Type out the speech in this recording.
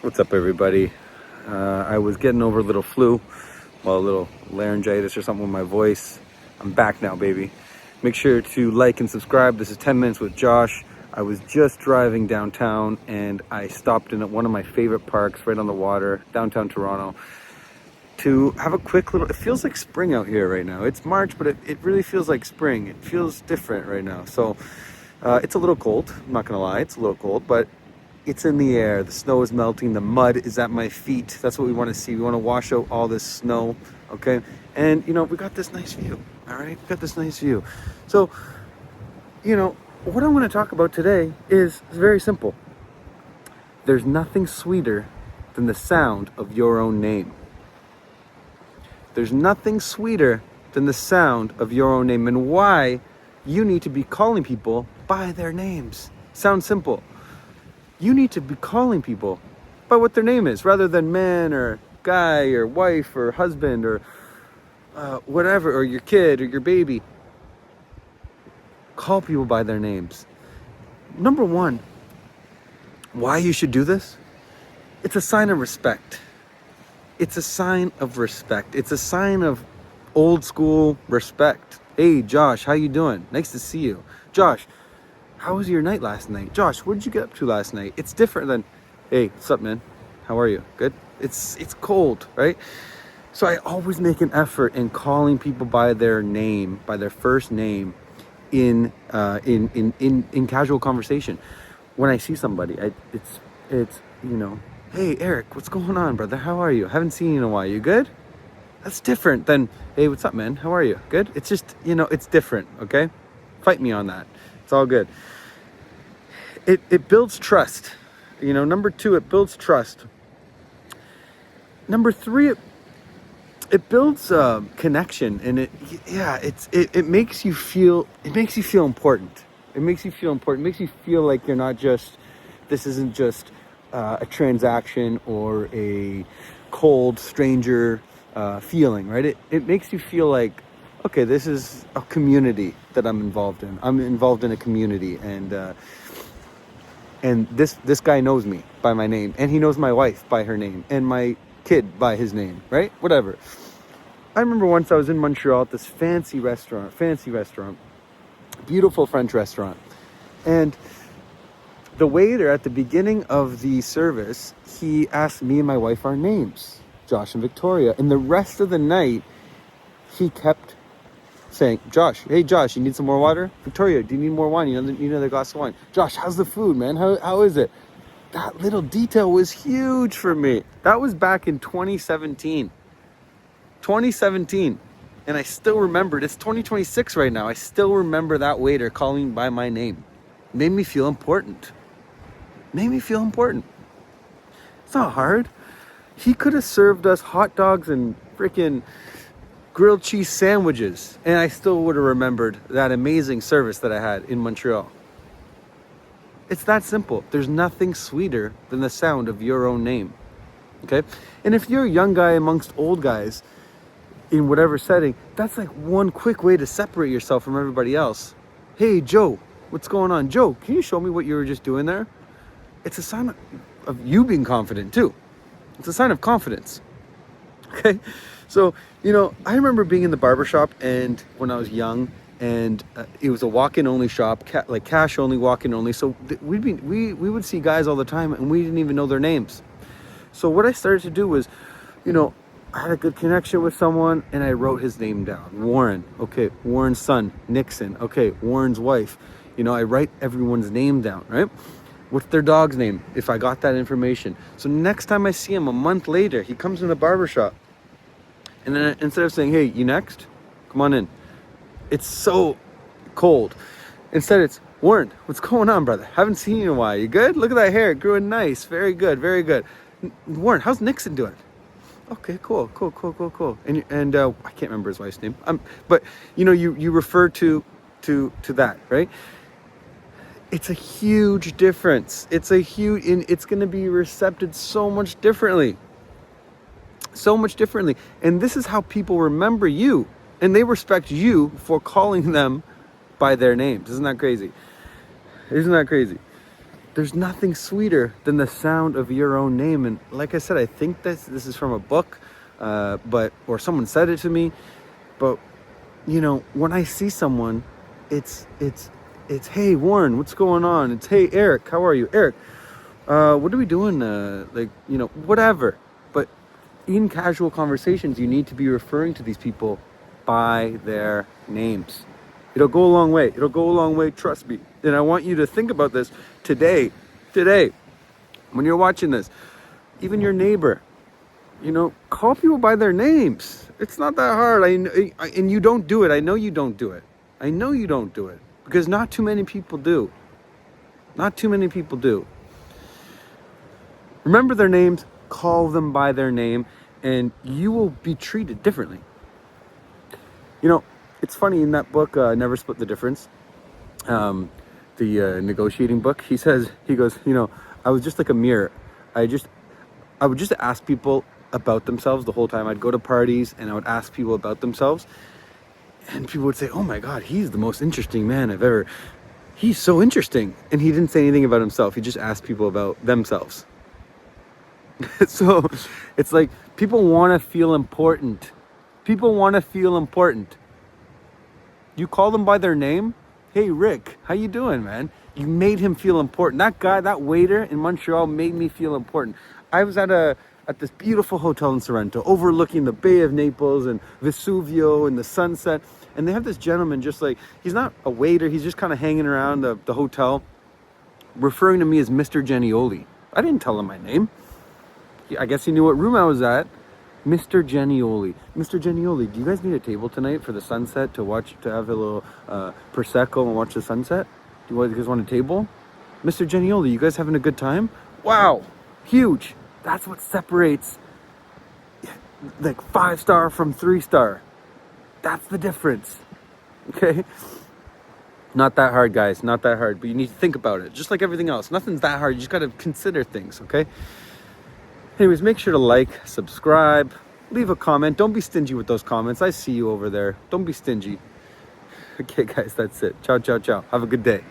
What's up, everybody? I was getting over a little flu, well, a little laryngitis or something with my voice. I'm back now, baby. Make sure to like and subscribe. This is 10 Minutes with Josh. I was just driving downtown and I stopped in at one of my favorite parks right on the water, downtown Toronto, to have a quick little, it feels like spring out here right now. It's March, but it really feels like spring. It feels different right now. So it's a little cold, I'm not gonna lie, it's a little cold, but it's in the air. The snow is melting. The mud is at my feet. That's what we want to see. We want to wash out all this snow, okay? And, we got this nice view, all right? We got this nice view. So, what I'm going to talk about today is very simple. There's nothing sweeter than the sound of your own name. There's nothing sweeter than the sound of your own name, and why you need to be calling people by their names. Sounds simple. You need to be calling people by what their name is, rather than man or guy or wife or husband or whatever, or your kid or your baby. Call people by their names. Number one, why you should do this? It's a sign of respect. It's a sign of respect. It's a sign of old school respect. Hey, Josh, how you doing? Nice to see you. Josh, how was your night last night? Josh, what did you get up to last night? It's different than, hey, what's up, man? How are you? Good? It's cold, right? So I always make an effort in calling people by their name, by their first name, in casual conversation. When I see somebody, it's hey, Eric, what's going on, brother? How are you? Haven't seen you in a while. You good? That's different than, hey, what's up, man? How are you? Good? It's just, it's different, okay? Fight me on that. It's all good. It builds trust. Number two, it builds trust. Number three, it builds connection, and it makes you feel important. It makes you feel important. It makes you feel like you're not just, this isn't just a transaction or a cold stranger feeling, right? It makes you feel like, okay, this is a community that I'm involved in. I'm involved in a community, and this guy knows me by my name, and he knows my wife by her name, and my kid by his name, right? Whatever. I remember once I was in Montreal at this fancy restaurant, beautiful French restaurant, and the waiter at the beginning of the service, he asked me and my wife our names, Josh and Victoria, and the rest of the night, he kept saying, Josh, hey Josh, you need some more water? Victoria, do you need more wine? You need another glass of wine? Josh, how's the food, man? How is it? That little detail was huge for me. That was back in 2017. And I still remember it. It's 2026 right now. I still remember that waiter calling me by my name. Made me feel important. It's not hard. He could have served us hot dogs and freaking grilled cheese sandwiches, and I still would have remembered that amazing service that I had in Montreal. It's that simple. There's nothing sweeter than the sound of your own name, okay? And if you're a young guy amongst old guys in whatever setting, that's like one quick way to separate yourself from everybody else. Hey, Joe, what's going on? Joe, can you show me what you were just doing there? It's a sign of you being confident too. It's a sign of confidence, okay? So, I remember being in the barbershop, and when I was young, and it was a walk-in only shop, like cash only, walk-in only. So we would see guys all the time, and we didn't even know their names. So what I started to do was, I had a good connection with someone, and I wrote his name down. Warren, okay, Warren's son. Nixon, okay, Warren's wife. I write everyone's name down, right? What's their dog's name, if I got that information. So next time I see him a month later, he comes in the barbershop. And then instead of saying, hey, you next? Come on in. It's so cold. Instead it's, Warren, what's going on, brother? Haven't seen you in a while. You good? Look at that hair. It grew in nice. Very good, very good. Warren, how's Nixon doing? Okay, cool. And I can't remember his wife's name. But you refer to that, right? It's a huge difference. And it's going to be recepted so much differently. And this is how people remember you, and they respect you for calling them by their names. Isn't that crazy? there's nothing sweeter than the sound of your own name. And like I said, I think this is from a book, or someone said it to me. But when I see someone, it's hey Warren, what's going on? It's hey Eric, how are you, Eric? What are we doing? Whatever. But in casual conversations, you need to be referring to these people by their names. It'll go a long way. It'll go a long way, trust me. And I want you to think about this today, when you're watching this. Even your neighbor, call people by their names. It's not that hard. And you don't do it. I know you don't do it. Because not too many people do. Remember their names, call them by their name, and you will be treated differently. It's funny, in that book, Never Split the Difference, the negotiating book, he goes, I was just like a mirror. I would just ask people about themselves the whole time. I'd go to parties and I would ask people about themselves, and people would say, oh my God, he's the most interesting man I've ever, he's so interesting. And he didn't say anything about himself. He just asked people about themselves. So it's like, people want to feel important. You call them by their name. Hey, Rick, how you doing, man? You made him feel important. That guy, that waiter in Montreal made me feel important. I was at this beautiful hotel in Sorrento, overlooking the Bay of Naples and Vesuvio and the sunset. And they have this gentleman, just like, he's not a waiter, he's just kind of hanging around the hotel, referring to me as Mr. Genioli. I didn't tell him my name. I guess he knew what room I was at. Mr. Genioli. Mr. Genioli, do you guys need a table tonight for the sunset to have a little Prosecco and watch the sunset? Do you guys want a table? Mr. Genioli, you guys having a good time? Wow, huge. That's what separates like 5-star from 3-star. That's the difference. Okay? Not that hard, guys. Not that hard. But you need to think about it. Just like everything else. Nothing's that hard. You just got to consider things, okay? Anyways, make sure to like, subscribe, leave a comment. Don't be stingy with those comments. I see you over there. Don't be stingy. Okay, guys, that's it. Ciao, ciao, ciao. Have a good day.